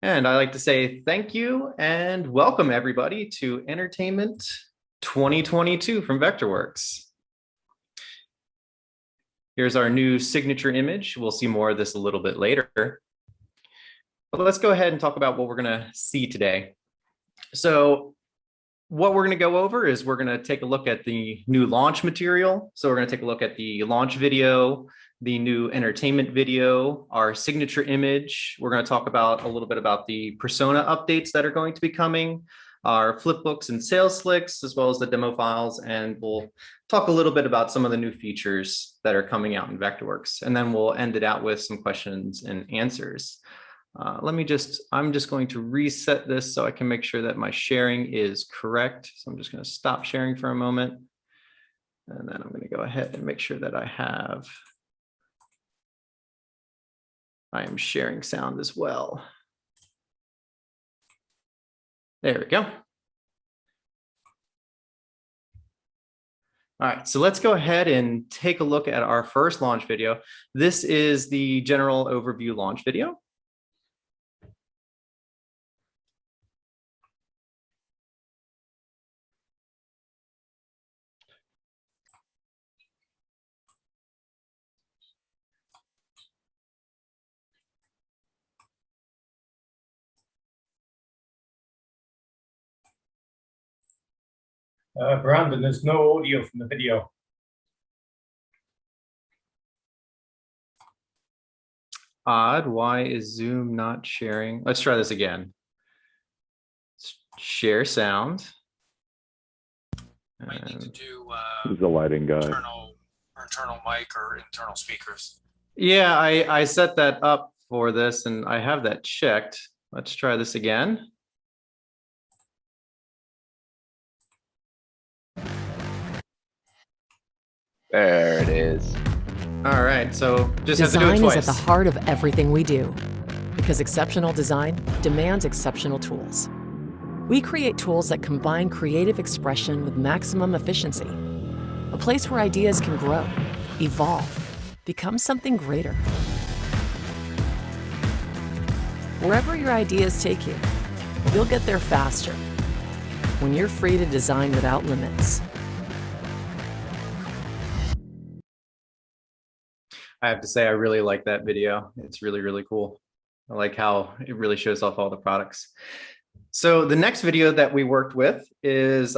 And I like to say thank you and welcome everybody to Entertainment 2022 from Vectorworks. Here's our new signature image. We'll see more of this a little bit later. But let's go ahead and talk about what we're going to see today. So what we're going to go over is we're going to take a look at the new launch material. So we're going to take a look at the launch video, the new entertainment video, our signature image. We're going to talk about a little bit about the persona updates that are going to be coming, our flipbooks and sales slicks, as well as the demo files. And we'll talk a little bit about some of the new features that are coming out in Vectorworks. And then we'll end it out with some questions and answers. I'm just going to reset this so I can make sure that my sharing is correct. So I'm just going to stop sharing for a moment. And then I'm going to go ahead and make sure that I am sharing sound as well. There we go. All right, so let's go ahead and take a look at our first launch video. This is the general overview launch video. Brandon, there's no audio from the video. Odd, why is Zoom not sharing? Let's try this again. Share sound. Might need to do Who's the lighting guy? internal mic or internal speakers. Yeah, I set that up for this and I have that checked. Let's try this again. There it is. All right, so just have to do Design it twice. is at the heart of everything we do, because exceptional design demands exceptional tools. We create tools that combine creative expression with maximum efficiency, a place where ideas can grow, evolve, become something greater. Wherever your ideas take you, you'll get there faster when you're free to design without limits. I have to say, I really like that video. It's really, really cool. I like how it really shows off all the products. So the next video that we worked with is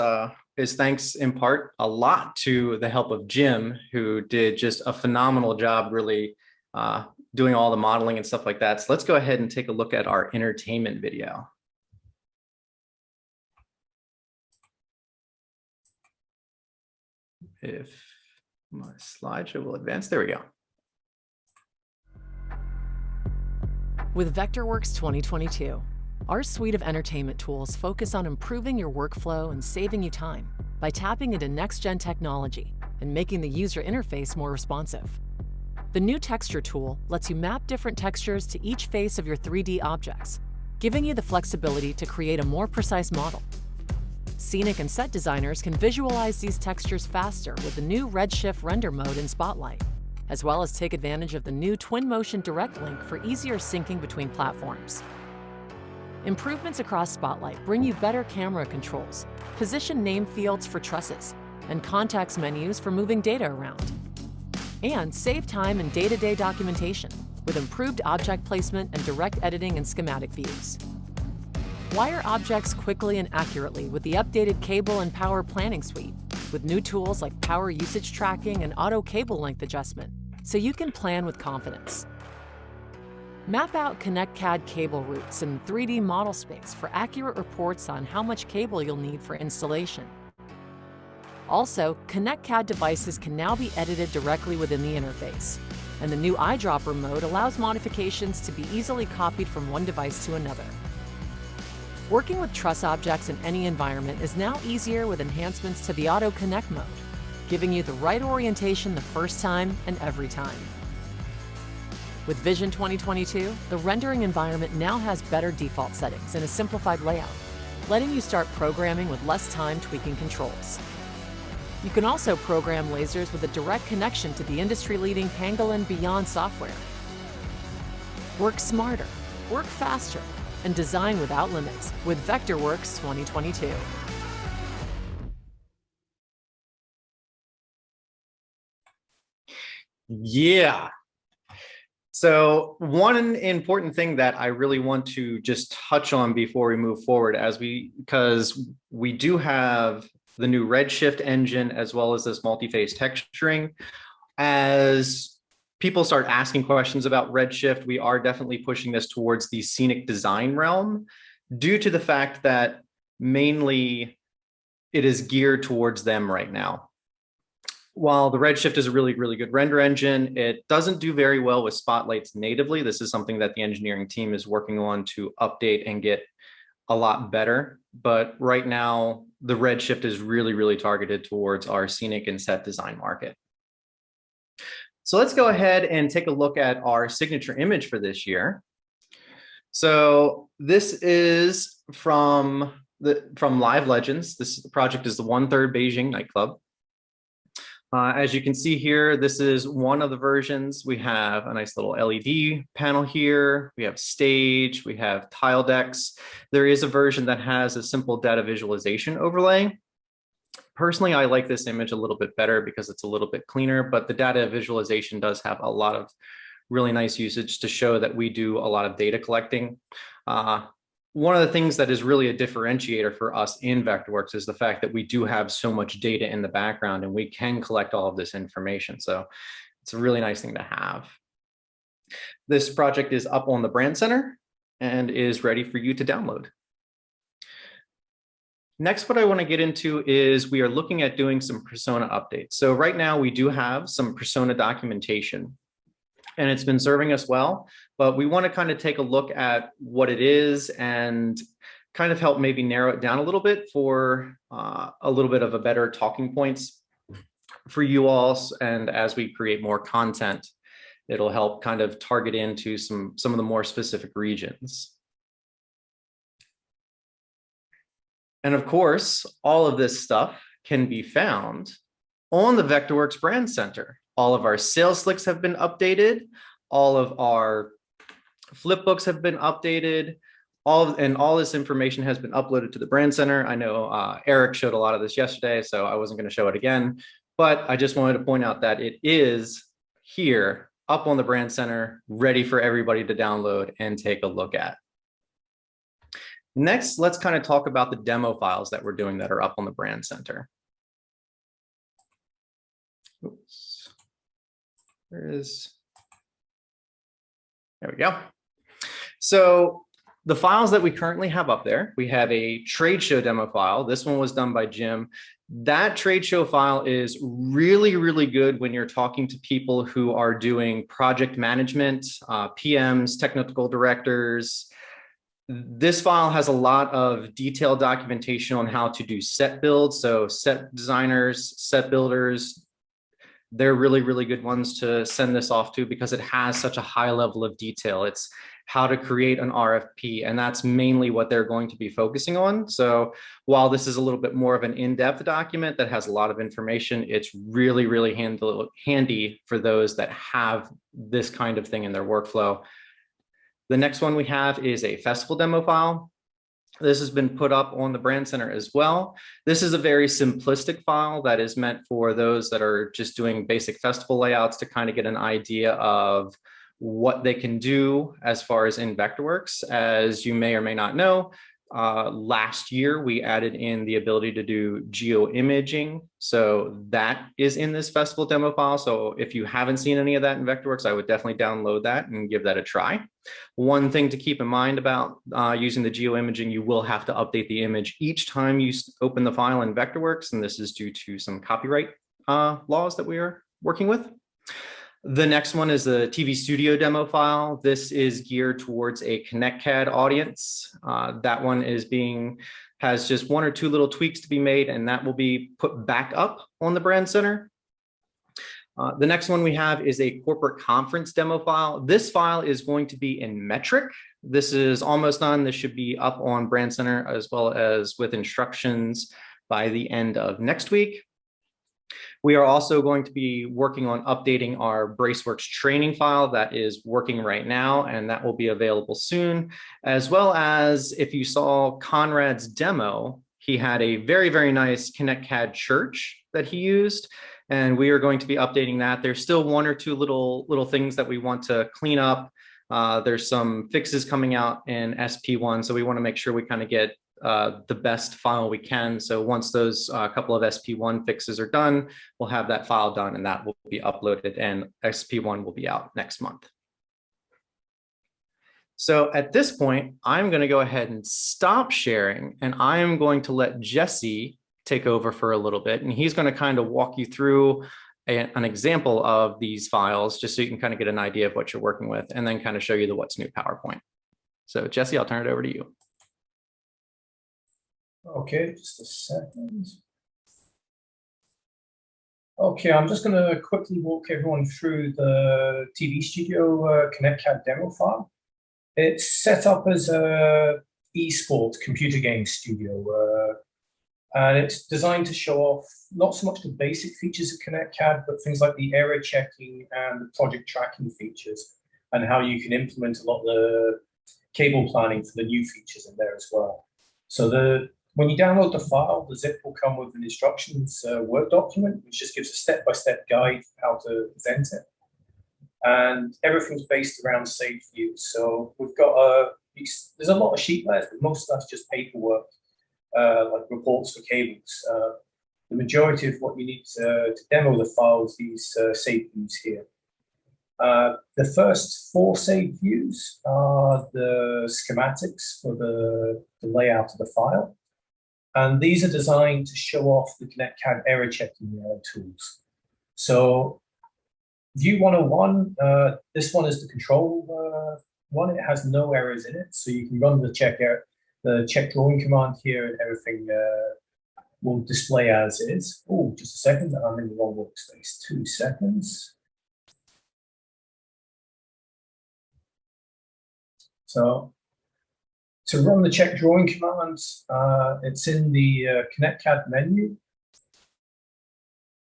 thanks in part a lot to the help of Jim, who did just a phenomenal job really doing all the modeling and stuff like that. So let's go ahead and take a look at our entertainment video. If my slideshow will advance, there we go. With Vectorworks 2022, our suite of entertainment tools focus on improving your workflow and saving you time by tapping into next-gen technology and making the user interface more responsive. The new texture tool lets you map different textures to each face of your 3D objects, giving you the flexibility to create a more precise model. Scenic and set designers can visualize these textures faster with the new Redshift render mode in Spotlight, as well as take advantage of the new Twinmotion Direct Link for easier syncing between platforms. Improvements across Spotlight bring you better camera controls, position name fields for trusses, and context menus for moving data around. And save time in day-to-day documentation with improved object placement and direct editing and schematic views. Wire objects quickly and accurately with the updated cable and power planning suite, with new tools like power usage tracking and auto cable length adjustment, so you can plan with confidence. Map out ConnectCAD cable routes in 3D model space for accurate reports on how much cable you'll need for installation. Also, ConnectCAD devices can now be edited directly within the interface, and the new eyedropper mode allows modifications to be easily copied from one device to another. Working with truss objects in any environment is now easier with enhancements to the Auto Connect mode, giving you the right orientation the first time and every time. With Vision 2022, the rendering environment now has better default settings and a simplified layout, letting you start programming with less time tweaking controls. You can also program lasers with a direct connection to the industry-leading Pangolin Beyond software. Work smarter, work faster, and design without limits with Vectorworks 2022. Yeah. So one important thing that I really want to just touch on before we move forward, because we do have the new Redshift engine as well as this multi-phase texturing. As people start asking questions about Redshift, we are definitely pushing this towards the scenic design realm due to the fact that mainly it is geared towards them right now. While the Redshift is a really, really good render engine, it doesn't do very well with spotlights natively. This is something that the engineering team is working on to update and get a lot better. But right now, the Redshift is really, really targeted towards our scenic and set design market. So let's go ahead and take a look at our signature image for this year. So this is from Live Legends. This project is the 1/3 Beijing nightclub. As you can see here, this is one of the versions. We have a nice little LED panel here. We have stage, we have tile decks. There is a version that has a simple data visualization overlay. Personally, I like this image a little bit better because it's a little bit cleaner, but the data visualization does have a lot of really nice usage to show that we do a lot of data collecting. One of the things that is really a differentiator for us in Vectorworks is the fact that we do have so much data in the background and we can collect all of this information. So it's a really nice thing to have. This project is up on the Brand Center and is ready for you to download. Next, what I want to get into is we are looking at doing some persona updates. So right now we do have some persona documentation and it's been serving us well, but we want to kind of take a look at what it is and kind of help maybe narrow it down a little bit for a little bit of a better talking points for you all. And as we create more content, it'll help kind of target into some of the more specific regions. And of course, all of this stuff can be found on the Vectorworks Brand Center. All of our sales slicks have been updated. All of our flipbooks have been updated. All this information has been uploaded to the Brand Center. I know Eric showed a lot of this yesterday, so I wasn't going to show it again. But I just wanted to point out that it is here up on the Brand Center, ready for everybody to download and take a look at. Next, let's kind of talk about the demo files that we're doing that are up on the Brand Center. Oops. There we go. So the files that we currently have up there, we have a trade show demo file. This one was done by Jim. That trade show file is really, really good when you're talking to people who are doing project management, PMs, technical directors. This file has a lot of detailed documentation on how to do set builds. So set designers, set builders, they're really, really good ones to send this off to because it has such a high level of detail. It's how to create an RFP, and that's mainly what they're going to be focusing on. So while this is a little bit more of an in-depth document that has a lot of information, it's really, really handy for those that have this kind of thing in their workflow. The next one we have is a festival demo file. This has been put up on the Brand Center as well. This is a very simplistic file that is meant for those that are just doing basic festival layouts to kind of get an idea of what they can do as far as in Vectorworks. As you may or may not know, last year we added in the ability to do geoimaging. So that is in this festival demo file. So if you haven't seen any of that in Vectorworks, I would definitely download that and give that a try. One thing to keep in mind about using the geoimaging, you will have to update the image each time you open the file in Vectorworks. And this is due to some copyright laws that we are working with. The next one is the TV Studio demo file. This is geared towards a ConnectCAD audience. That one has just one or two little tweaks to be made, and that will be put back up on the Brand Center. The next one we have is a corporate conference demo file. This file is going to be in metric. This is almost done. This should be up on Brand Center as well as with instructions by the end of next week. We are also going to be working on updating our BraceWorks training file that is working right now, and that will be available soon, as well as if you saw Conrad's demo, he had a very, very nice ConnectCAD church that he used, and we are going to be updating that. There's still one or two little things that we want to clean up. There's some fixes coming out in SP1, so we want to make sure we kind of get the best file we can. So once those couple of SP1 fixes are done, we'll have that file done and that will be uploaded, and SP1 will be out next month. So at this point, I'm going to go ahead and stop sharing, and I'm going to let Jesse take over for a little bit, and he's going to kind of walk you through an example of these files just so you can kind of get an idea of what you're working with, and then kind of show you the what's new PowerPoint. So Jesse, I'll turn it over to you. Okay, just a second. Okay, I'm just going to quickly walk everyone through the TV Studio ConnectCAD demo file. It's set up as a eSport computer game studio, and it's designed to show off not so much the basic features of ConnectCAD, but things like the error checking and the project tracking features, and how you can implement a lot of the cable planning for the new features in there as well. So when you download the file, the zip will come with an instructions Word document, which just gives a step-by-step guide how to present it. And everything's based around saved views. So we've got there's a lot of sheet layers, but most of that's just paperwork, like reports for cables. The majority of what you need to demo the file is these saved views here. The first 4 saved views are the schematics for the layout of the file. And these are designed to show off the ConnectCAD error checking tools. So view 101, this one is the control one. It has no errors in it. So you can run the check drawing command here, and everything will display as is. Oh, just a second, I'm in the wrong workspace. 2 seconds. So to run the check drawing command, it's in the ConnectCAD menu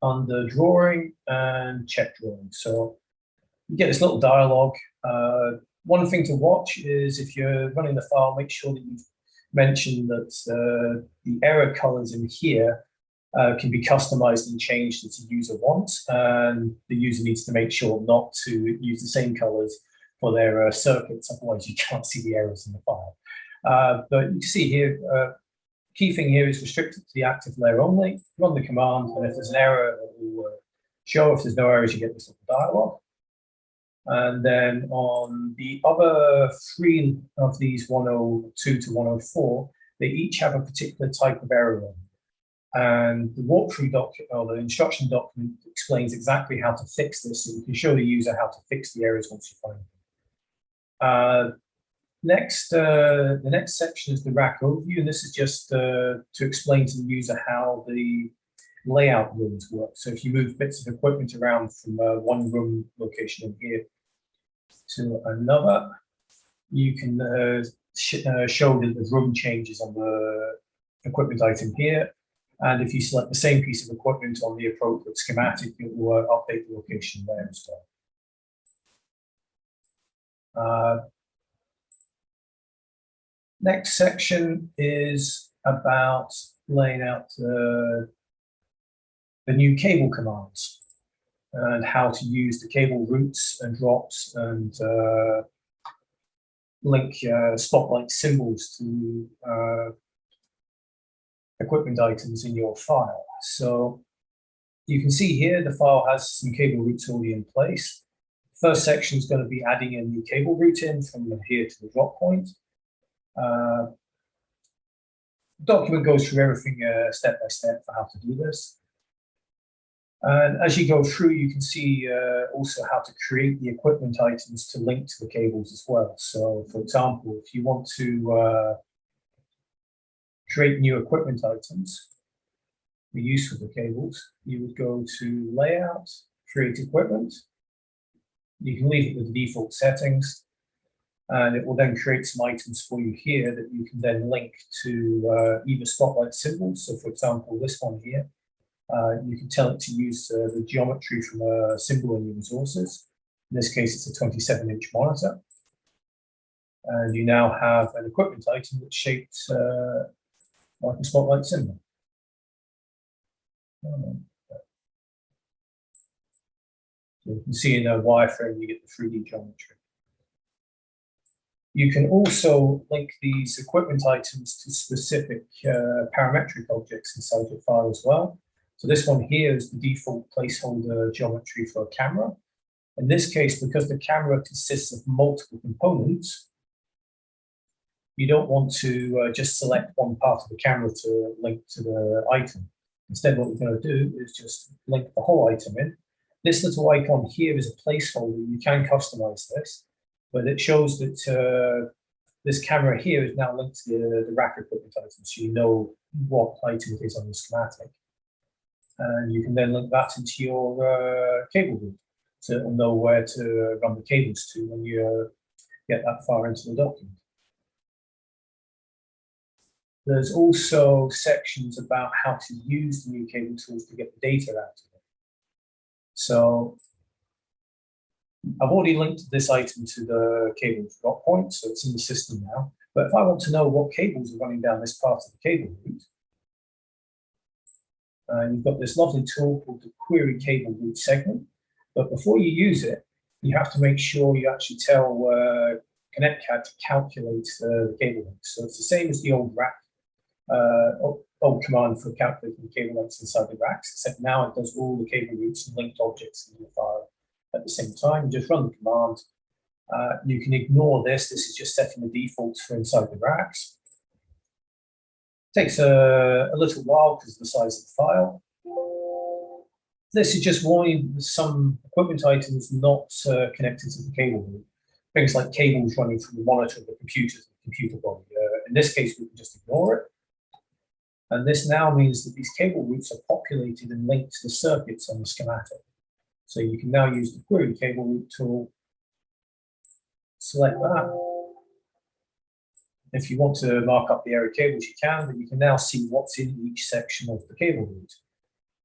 under drawing and check drawing. So you get this little dialogue. One thing to watch is if you're running the file, make sure that you've mentioned that the error colors in here can be customized and changed as the user wants. And the user needs to make sure not to use the same colors for their circuits, otherwise you can't see the errors in the file. But you can see here, key thing here is restricted to the active layer only. Run the command, and if there's an error, it will show. If there's no errors, you get this little dialog. And then on the other 3 of these 102 to 104, they each have a particular type of error on. And the walkthrough document, or the instruction document, explains exactly how to fix this, so you can show the user how to fix the errors once you find them. The next section is the rack overview, and this is just to explain to the user how the layout rooms work. So if you move bits of equipment around from one room location in here to another, you can show that the room changes on the equipment item here. And if you select the same piece of equipment on the appropriate schematic, it will update the location there as well. Next section is about laying out the new cable commands and how to use the cable routes and drops and link spotlight symbols to equipment items in your file. So you can see here the file has some cable routes already in place. First section is going to be adding in the cable route in from here to the drop point. The document goes through everything step by step for how to do this. And as you go through, you can see also how to create the equipment items to link to the cables as well. So, for example, if you want to create new equipment items for use with the cables, you would go to Layout, Create Equipment. You can leave it with the default settings, and it will then create some items for you here that you can then link to either spotlight symbols. So, for example, this one here, You can tell it to use the geometry from a symbol in your resources. In this case, it's a 27-inch monitor. And you now have an equipment item that's shaped like a spotlight symbol. So you can see in a wireframe, you get the 3D geometry. You can also link these equipment items to specific parametric objects inside your file as well. So this one here is the default placeholder geometry for a camera. In this case, because the camera consists of multiple components, you don't want to just select one part of the camera to link to the item. Instead, what we're going to do is just link the whole item in. This little icon here is a placeholder. You can customize this, but it shows that this camera here is now linked to the rack equipment item, so you know what item it is on the schematic. And you can then link that into your cable route, so it'll know where to run the cables to when you get that far into the document. There's also sections about how to use the new cable tools to get the data out of it. So I've already linked this item to the cable drop point, so it's in the system now. But if I want to know what cables are running down this part of the cable route, you've got this lovely tool called the Query Cable Route Segment. But before you use it, you have to make sure you actually tell ConnectCAD to calculate the cable length. So it's the same as the old rack, old command for calculating the cable lengths inside the racks, except now it does all the cable routes and linked objects in the file at the same time. You just run the command. You can ignore this. This is just setting the defaults for inside the racks. Takes a little while because of the size of the file. This is just warning some equipment items not connected to the cable route. Things like cables running from the monitor of the computer to the computer body. In this case, we can just ignore it. And this now means that these cable routes are populated and linked to the circuits on the schematic. So you can now use the Query Cable Route tool, select that. If you want to mark up the area cables, you can, but you can now see what's in each section of the cable route.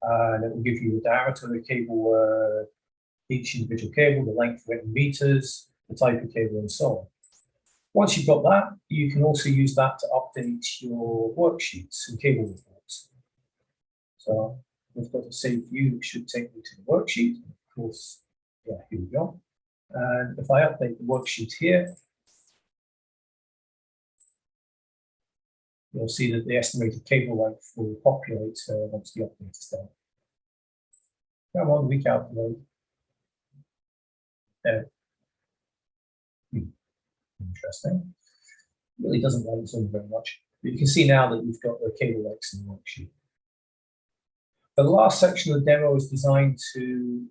And it will give you the diameter of the cable, each individual cable, the length of it in meters, the type of cable, and so on. Once you've got that, you can also use that to update your worksheets and cable reports. So we've got a save view that should take me to the worksheet. Of course, yeah, here we go. And if I update the worksheet here, you'll see that the estimated cable length will populate once the update is done. Come on, recalculate. There. Interesting. Really doesn't like zoom very much. But you can see now that you've got the cable lengths in the worksheet. The last section of the demo is designed to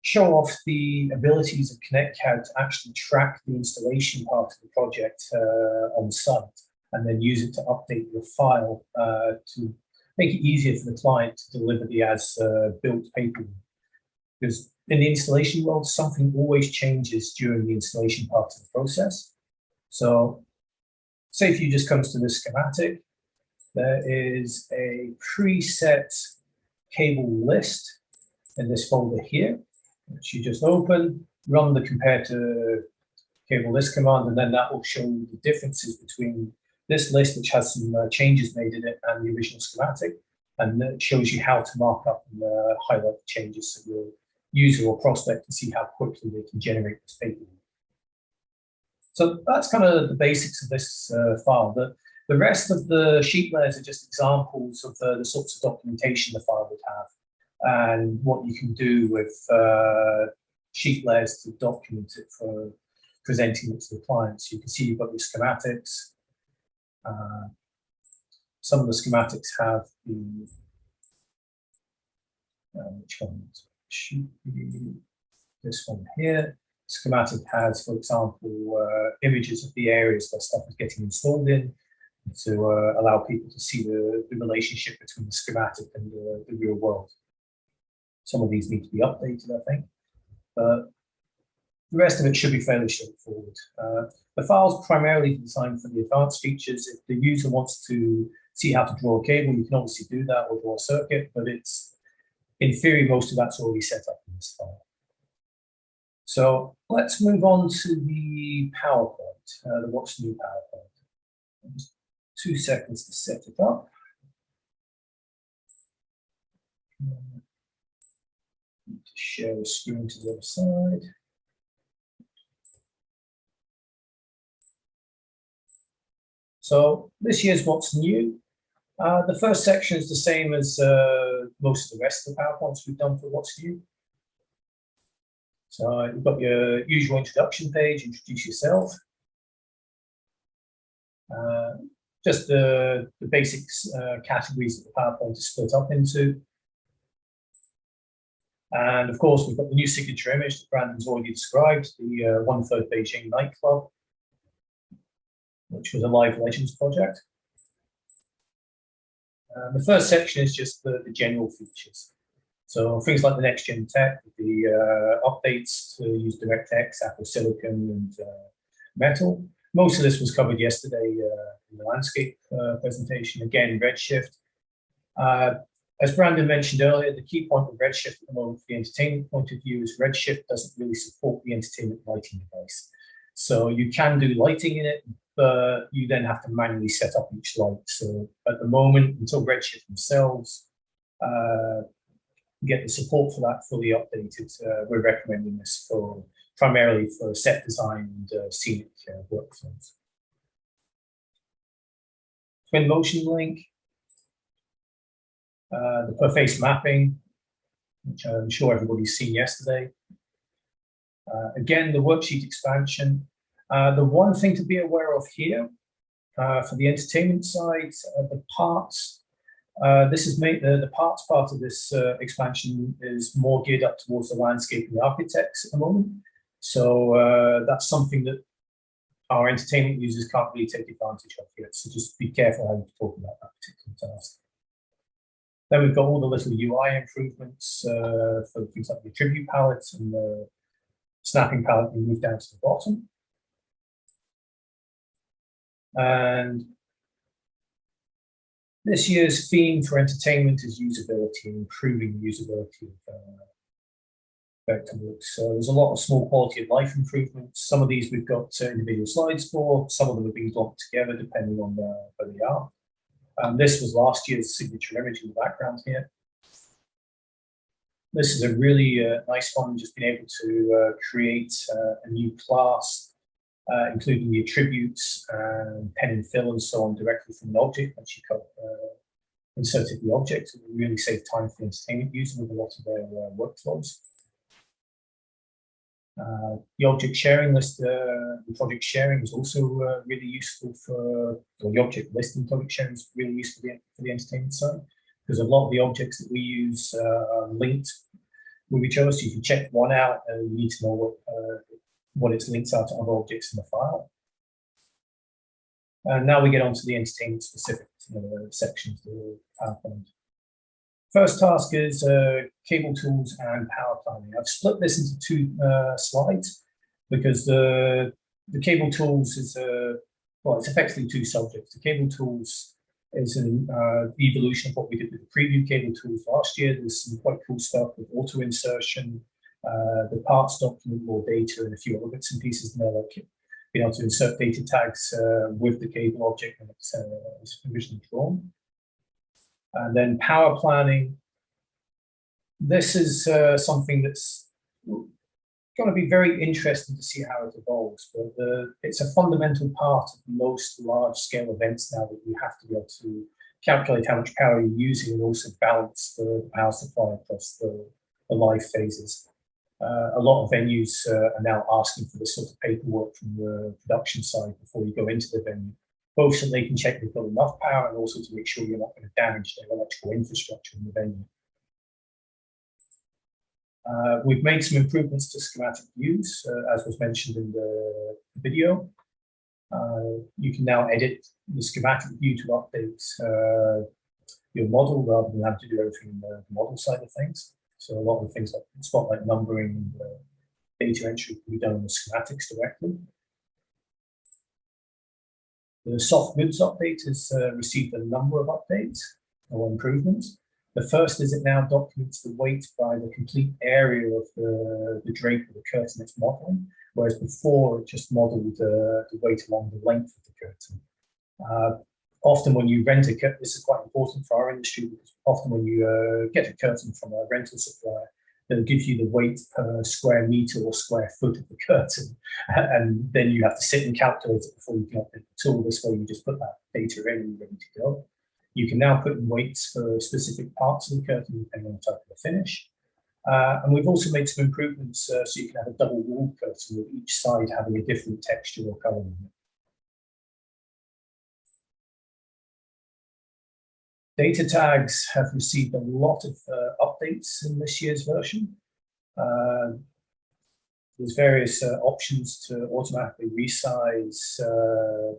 show off the abilities of ConnectCAD to actually track the installation part of the project on site, and then use it to update your file to make it easier for the client to deliver the as-built paper. Because in the installation world, something always changes during the installation part of the process. So say if you just comes to this schematic, there is a preset cable list in this folder here, which you just open, run the compare to cable list command, and then that will show you the differences between this list, which has some changes made in it, and the original schematic, and it shows you how to mark up and highlight the changes so your user or prospect can see how quickly they can generate this paper. So that's kind of the basics of this file. The rest of the sheet layers are just examples of the sorts of documentation the file would have, and what you can do with sheet layers to document it for presenting it to the client. So you can see you've got your schematics. Some of the schematics have the which one? Should be this one here. Schematic has, for example, images of the areas where stuff is getting installed in to allow people to see the relationship between the schematic and the real world. Some of these need to be updated, I think, but the rest of it should be fairly straightforward. The file's primarily designed for the advanced features. If the user wants to see how to draw a cable, you can obviously do that or draw a circuit, but it's, in theory, most of that's already set up in this file. So let's move on to the PowerPoint, the What's New PowerPoint. Just 2 seconds to set it up. Need to share the screen to the other side. So this year's What's New. The first section is the same as most of the rest of the PowerPoints we've done for What's New. So you've got your usual introduction page, introduce yourself. Just the basic categories that the PowerPoint is split up into. And of course, we've got the new signature image that Brandon's already described, the 1/3 Beijing nightclub, which was a Live Legends project. The first section is just the general features. So things like the next gen tech, the updates to use DirectX, Apple Silicon, and Metal. Most of this was covered yesterday in the landscape presentation. Again, Redshift. As Brandon mentioned earlier, the key point with Redshift at the moment from the entertainment point of view is Redshift doesn't really support the entertainment lighting device. So you can do lighting in it, but you then have to manually set up each light. So at the moment, until Redshift themselves get the support for that fully updated, we're recommending this for primarily for set design and scenic workflows. Twinmotion link, the per face mapping, which I'm sure everybody's seen yesterday. Again, the worksheet expansion. The one thing to be aware of here for the entertainment side, the parts. This is made the parts part of this expansion is more geared up towards the landscape and the architects at the moment. So that's something that our entertainment users can't really take advantage of yet. So just be careful how you talk about that particular task. Then we've got all the little UI improvements for things like the attribute palette and the snapping palette we move down to the bottom. And this year's theme for entertainment is usability and improving the usability of Vectorworks. So there's a lot of small quality of life improvements. Some of these we've got individual slides for, some of them are being lumped together depending on where they are. This was last year's signature image in the background here. This is a really nice one, just being able to create a new class, including the attributes and pen and fill and so on directly from an object once you inserted the object. It will really save time for the entertainment user with a lot of their workflows. The object sharing list, the project sharing is also really useful for, or the object list and project sharing is really useful for the entertainment side, because a lot of the objects that we use are linked with each other, so you can check one out and you need to know what its links are to other objects in the file. And now we get onto the entertainment specific sections of the PowerPoint. First task is cable tools and power planning. I've split this into 2 slides because the cable tools is well, it's effectively 2 subjects. The cable tools is an evolution of what we did with the preview cable tools last year. There's some quite cool stuff with auto insertion, the parts document, more data, and a few other bits and pieces in there, like being able to insert data tags with the cable object when it's originally drawn. And then power planning. This is something that's going to be very interesting to see how it evolves, but it's a fundamental part of most large-scale events now that you have to be able to calculate how much power you're using and also balance the power supply across the live phases. A lot of venues are now asking for this sort of paperwork from the production side before you go into the venue, both so they can check they've got enough power and also to make sure you're not going to damage their electrical infrastructure in the venue. We've made some improvements to schematic views, as was mentioned in the video. You can now edit the schematic view to update your model rather than have to do everything in the model side of things. So a lot of the things like spotlight numbering and data entry can be done in the schematics directly. The soft goods update has received a number of updates or improvements. The first is it now documents the weight by the complete area of the drape or the curtain it's modeling, whereas before it just modeled the weight along the length of the curtain. Often when you rent a curtain, this is quite important for our industry, because often when you get a curtain from a rental supplier, they'll give you the weight per square meter or square foot of the curtain, and then you have to sit and calculate it before you can update the tool. This way you just put that data in and you're ready to go. You can now put in weights for specific parts of the curtain depending on the type of the finish. And we've also made some improvements so you can have a double wall curtain with each side having a different texture or color in it. Data tags have received a lot of updates in this year's version. There's various options to automatically resize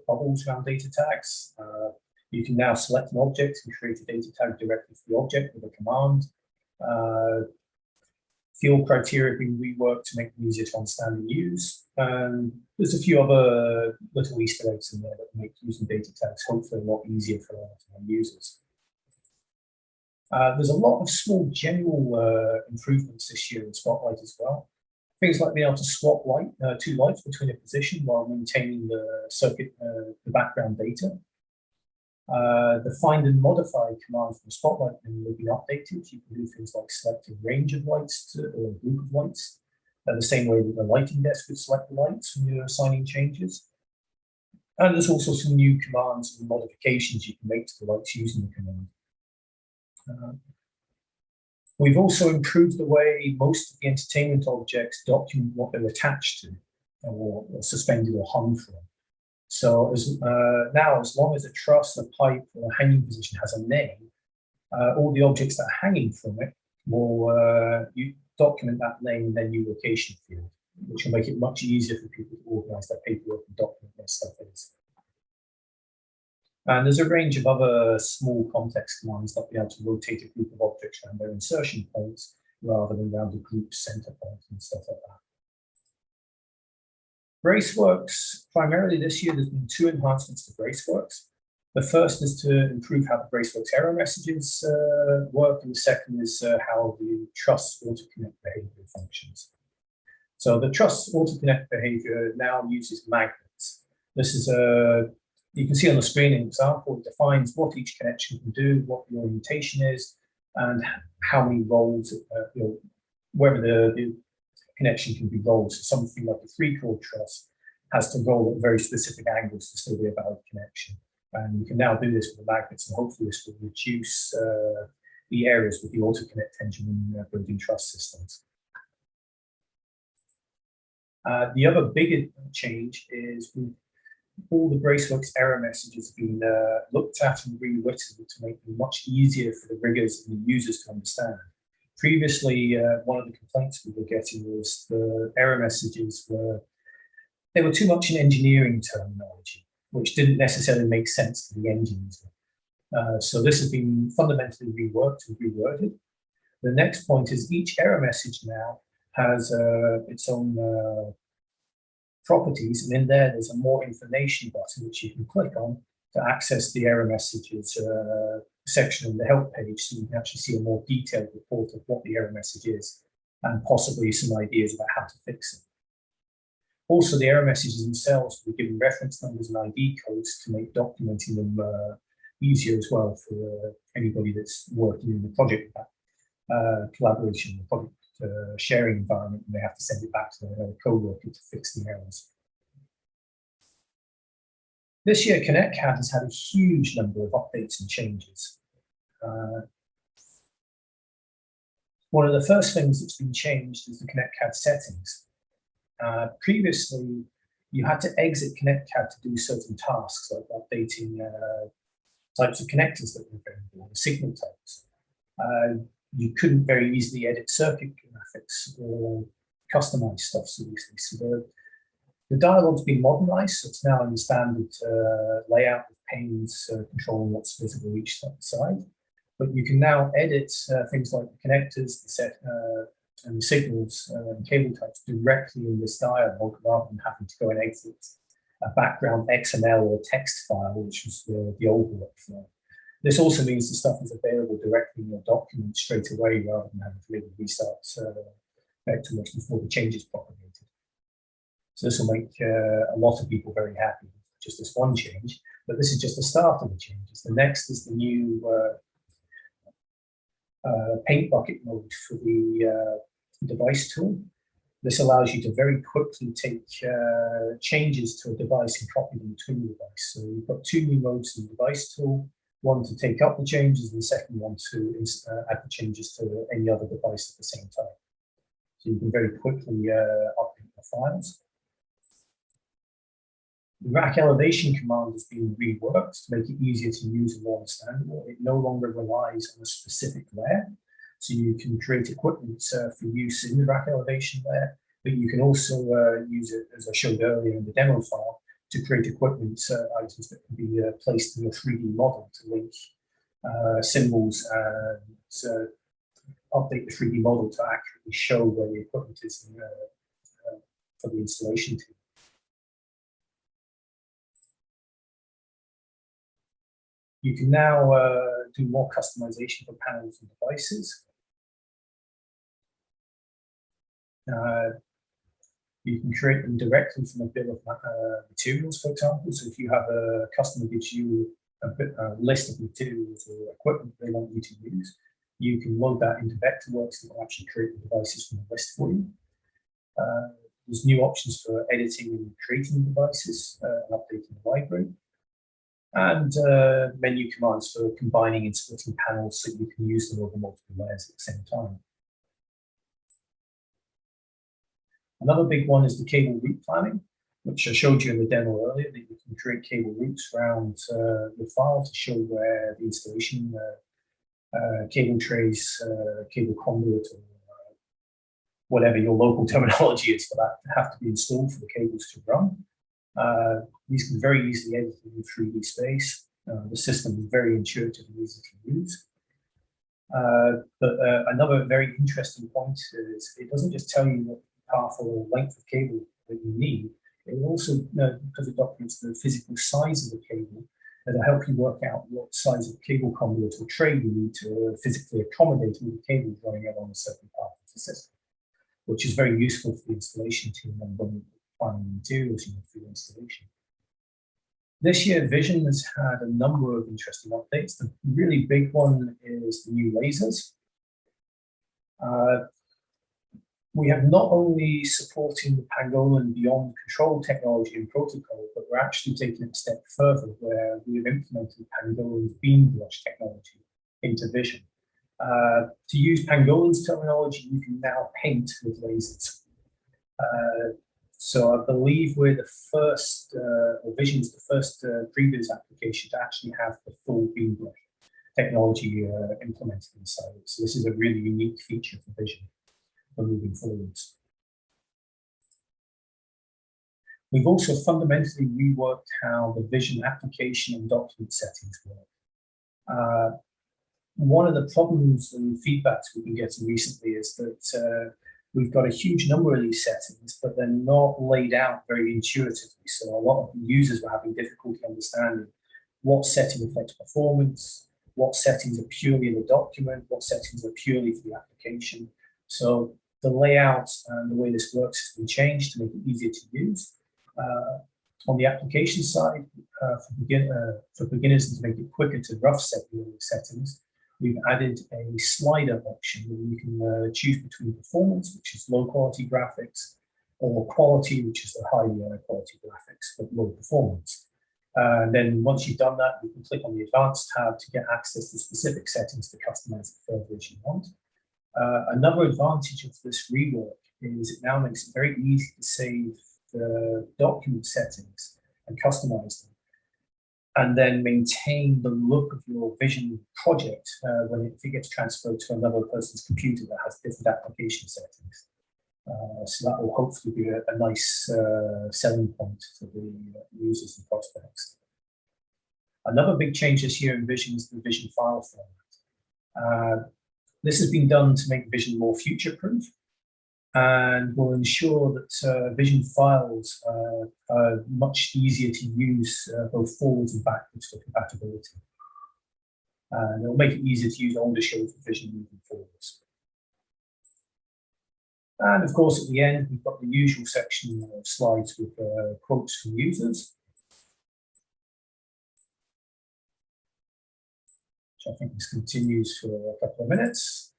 bubbles around data tags. You can now select an object and create a data tag directly for the object with a command. Field criteria have been reworked to make them easier to understand and use. There's a few other little Easter eggs in there that make using data tags hopefully a lot easier for our users. There's a lot of small general improvements this year in Spotlight as well. Things like being able to swap two lights between a position while maintaining the circuit, the background data. The find and modify command from Spotlight menu will be updated. You can do things like select a range of lights or a group of lights, the same way that the lighting desk would select the lights when you're assigning changes. And there's also some new commands and modifications you can make to the lights using the command. We've also improved the way most of the entertainment objects document what they're attached to or suspended or hung from. So now, as long as a truss, a pipe, or a hanging position has a name, all the objects that are hanging from it will you document that name in their new location field, which will make it much easier for people to organize their paperwork and document their stuff in. And there's a range of other small context commands that be able to rotate a group of objects around their insertion points rather than around a group center point and stuff like that. BraceWorks, primarily this year, there's been two enhancements to BraceWorks. The first is to improve how the BraceWorks error messages work, and the second is how the truss auto-connect behavior functions. So the truss auto-connect behavior now uses magnets. This is you can see on the screen an example. It defines what each connection can do, what the orientation is, and how many rolls, whether the connection can be rolled. So something like a 3-chord truss has to roll at very specific angles to still be a valid connection. And you can now do this with the magnets, and hopefully this will reduce the errors with the auto-connect engine in building truss systems. The other bigger change is all the BraceWorks error messages have been looked at and rewritten to make them much easier for the riggers and the users to understand. Previously, one of the complaints we were getting was the error messages were too much in engineering terminology, which didn't necessarily make sense to the end user. So this has been fundamentally reworked and reworded. The next point is each error message now has its own properties, and in there's a more information button which you can click on to access the error messages section in the help page, so you can actually see a more detailed report of what the error message is and possibly some ideas about how to fix it. Also, the error messages themselves will be given reference numbers and ID codes to make documenting them easier as well for anybody that's working in the project collaboration, the project sharing environment, and they have to send it back to their co-worker to fix the errors. This year, ConnectCAD has had a huge number of updates and changes. One of the first things that's been changed is the ConnectCAD settings. Previously, you had to exit ConnectCAD to do certain tasks, like updating types of connectors that were available, the signal types. You couldn't very easily edit circuit graphics or customize stuff so easily. So the dialog's been modernized, so it's now in the standard layout with panes controlling what's visible each side. But you can now edit things like the connectors, the set, and the signals and cable types directly in this dialog rather than having to go and exit a background XML or text file, which was the old workflow. This also means the stuff is available directly in your document straight away rather than having to maybe restart Vectorworks before the change is propagated. So this will make a lot of people very happy with just this one change, but this is just the start of the changes. The next is the new paint bucket mode for the device tool. This allows you to very quickly take changes to a device and copy them between the device. So you've got two new modes in the device tool, one to take up the changes and the second one to add the changes to any other device at the same time. So you can very quickly update the files. The rack elevation command has been reworked to make it easier to use and more understandable. It no longer relies on a specific layer. So you can create equipment for use in the rack elevation layer, but you can also use it, as I showed earlier in the demo file, to create equipment items that can be placed in a 3D model to link symbols and update the 3D model to accurately show where the equipment is for the installation team. You can now do more customization for panels and devices. You can create them directly from a bill of materials, for example. So if you have a customer gives you a list of materials or equipment they want you to use, you can load that into Vectorworks and it will actually create the devices from the list for you. There's new options for editing and creating devices and updating the library. And menu commands for combining and splitting panels so you can use them over multiple layers at the same time. Another big one is the cable route planning, which I showed you in the demo earlier, that you can create cable routes around the file to show where the installation cable trays, cable conduit, or whatever your local terminology is for that, have to be installed for the cables to run. These can very easily edit in 3D space. The system is very intuitive and easy to use. But another very interesting point is it doesn't just tell you what path or length of cable that you need. It will also, because it documents the physical size of the cable, that'll help you work out what size of cable conduit or tray you need to physically accommodate all the cables running along a certain path of the system, which is very useful for the installation team and when you're planning materials you need for your installation. This year, Vision has had a number of interesting updates. The really big one is the new lasers. We have not only supporting the Pangolin beyond control technology and protocol, but we're actually taking it a step further where we've implemented Pangolin's beam brush technology into Vision. To use Pangolin's terminology, you can now paint with lasers. So I believe we're the first, or Vision's the first previous application to actually have the full beam brush technology implemented inside it. So this is a really unique feature for Vision for moving forwards. We've also fundamentally reworked how the Vision application and document settings work. One of the problems and feedbacks we've been getting recently is that we've got a huge number of these settings, but they're not laid out very intuitively. So a lot of users were having difficulty understanding what setting affects performance, what settings are purely in the document, what settings are purely for the application. So the layout and the way this works has been changed to make it easier to use. On the application side, for beginners and to make it quicker to rough set the settings, we've added a slider option where you can choose between performance, which is low quality graphics, or quality, which is the high quality graphics, but low performance. And then once you've done that, you can click on the advanced tab to get access to specific settings to customize it further as you want. Another advantage of this rework is it now makes it very easy to save the document settings and customize them, and then maintain the look of your Vision project if it gets transferred to another person's computer that has different application settings. So that will hopefully be a nice selling point for the users and prospects. Another big change this year in Vision is the Vision file format. This has been done to make Vision more future-proof. and will ensure that Vision files are much easier to use both forwards and backwards for compatibility. And it'll make it easier to use older shows of Vision moving forwards. And of course, at the end, we've got the usual section of slides with quotes from users, which I think this continues for a couple of minutes.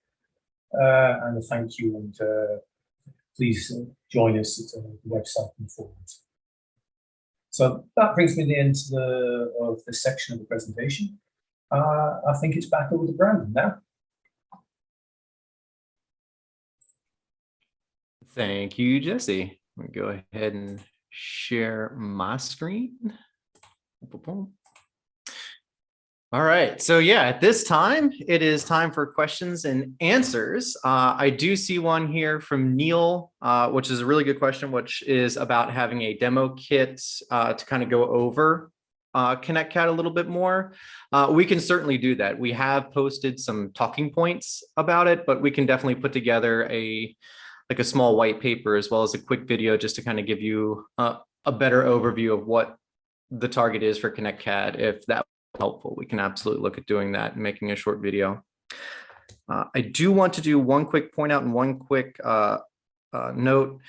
And a thank you, and please join us at the website and forums. So that brings me to the end of the section of the presentation. I think it's back over to Brandon now. Thank you, Jesse. I'll go ahead and share my screen. All right, so yeah, at this time, it is time for questions and answers. I do see one here from Neil, which is a really good question, which is about having a demo kit to kind of go over ConnectCAD a little bit more. We can certainly do that. We have posted some talking points about it, but we can definitely put together a small white paper as well as a quick video just to kind of give you a better overview of what the target is for ConnectCAD. If that was helpful, we can absolutely look at doing that and making a short video. I do want to do one quick point out and one quick note.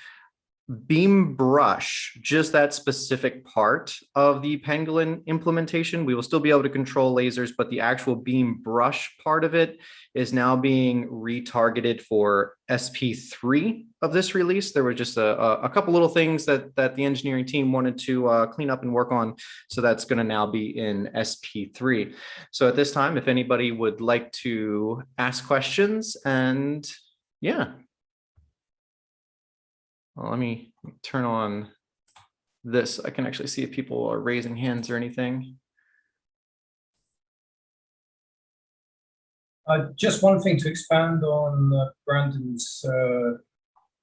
Beam brush, just that specific part of the Pangolin implementation, we will still be able to control lasers, but the actual beam brush part of it is now being retargeted for SP3 of this release. There were just a couple little things that the engineering team wanted to clean up and work on. So that's going to now be in SP3. So at this time, if anybody would like to ask questions, and yeah. Well, let me turn on this. I can actually see if people are raising hands or anything. Just one thing to expand on Brandon's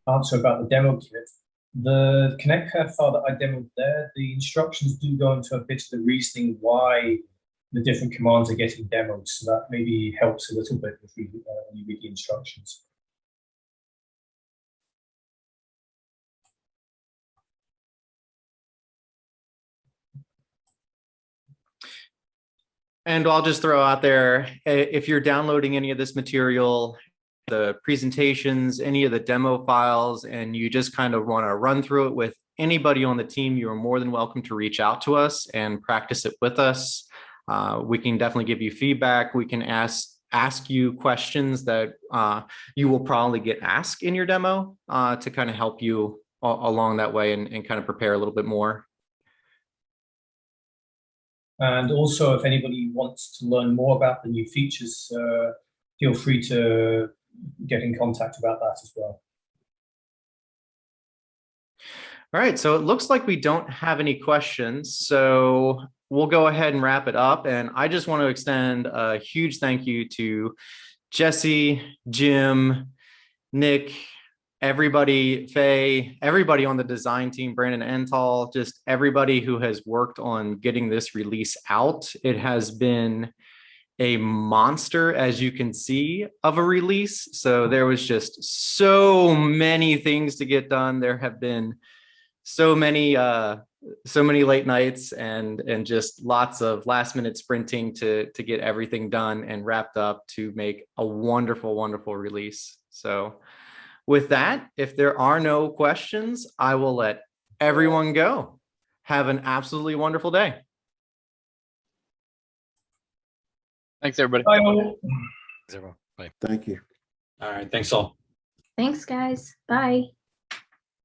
answer about the demo kit. The ConnectCAD file that I demoed there, the instructions do go into a bit of the reasoning why the different commands are getting demoed. So that maybe helps a little bit if you read the instructions. And I'll just throw out there, if you're downloading any of this material, the presentations, any of the demo files, and you just kind of want to run through it with anybody on the team, you are more than welcome to reach out to us and practice it with us. We can definitely give you feedback. We can ask you questions that you will probably get asked in your demo to kind of help you along that way and kind of prepare a little bit more. And also, if anybody wants to learn more about the new features, feel free to get in contact about that as well. All right, so it looks like we don't have any questions, so we'll go ahead and wrap it up. And I just want to extend a huge thank you to Jesse, Jim, Nick, everybody, Faye, everybody on the design team, Brandon Ental, just everybody who has worked on getting this release out. It has been a monster, as you can see, of a release. So there was just so many things to get done. There have been so many late nights and just lots of last minute sprinting to get everything done and wrapped up to make a wonderful, wonderful release. So with that, if there are no questions, I will let everyone go. Have an absolutely wonderful day. Thanks, everybody. Bye all. Bye. Thank you. All right. Thanks all. Thanks, guys. Bye.